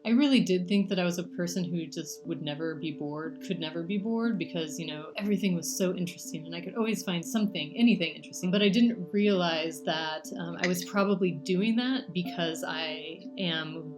I really did think that I was a person who just would never be bored, could never be bored, because, everything was so interesting and I could always find something, anything interesting. But I didn't realize that I was probably doing that because I am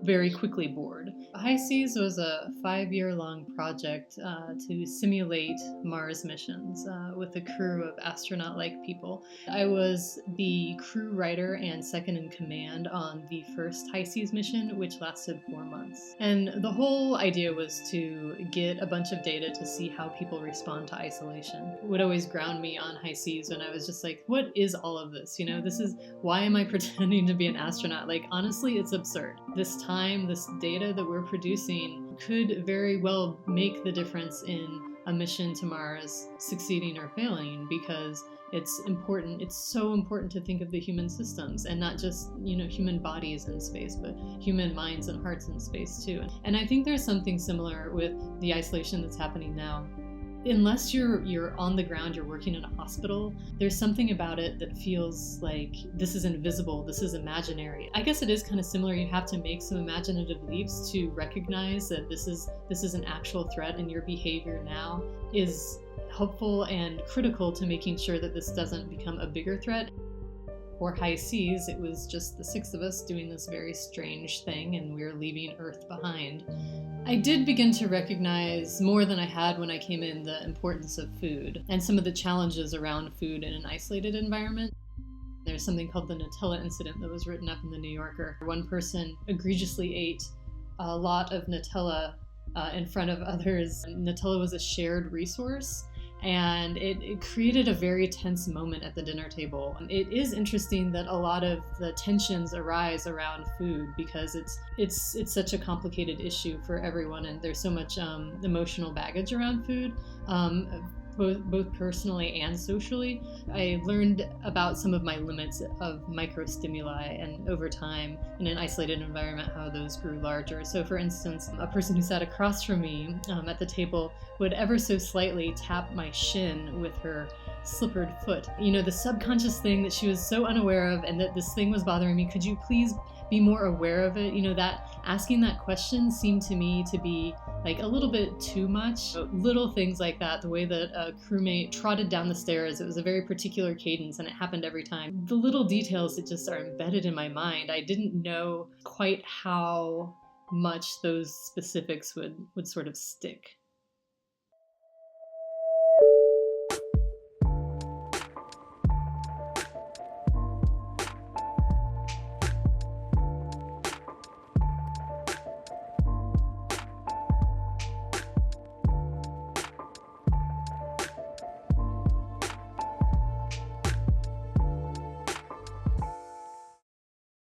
very quickly bored. High Seas was a 5-year-long project to simulate Mars missions with a crew of astronaut-like people. I was the crew writer and second in command on the first High Seas mission, which lasted 4 months. And the whole idea was to get a bunch of data to see how people respond to isolation. It would always ground me on High Seas when I was just like, what is all of this? Why am I pretending to be an astronaut? Like, honestly, it's absurd. This data that we're producing could very well make the difference in a mission to Mars succeeding or failing, because it's important. It's so important to think of the human systems and not just, human bodies in space, but human minds and hearts in space too. And I think there's something similar with the isolation that's happening now. Unless you're on the ground, you're working in a hospital, there's something about it that feels like this is invisible, this is imaginary. I guess it is kind of similar. You have to make some imaginative leaps to recognize that this is an actual threat, and your behavior now is helpful and critical to making sure that this doesn't become a bigger threat. For High Seas, it was just the 6 of us doing this very strange thing, and we were leaving Earth behind. I did begin to recognize, more than I had when I came in, the importance of food and some of the challenges around food in an isolated environment. There's something called the Nutella incident that was written up in the New Yorker. One person egregiously ate a lot of Nutella in front of others. Nutella was a shared resource, and it created a very tense moment at the dinner table. It is interesting that a lot of the tensions arise around food because it's such a complicated issue for everyone, and there's so much emotional baggage around food. Both personally and socially. I learned about some of my limits of microstimuli, and over time, in an isolated environment, how those grew larger. So for instance, a person who sat across from me at the table would ever so slightly tap my shin with her slippered foot. The subconscious thing that she was so unaware of, and that this thing was bothering me. Could you please be more aware of it? That asking that question seemed to me to be like a little bit too much. Little things like that, the way that a crewmate trotted down the stairs, it was a very particular cadence and it happened every time. The little details that just are embedded in my mind, I didn't know quite how much those specifics would sort of stick.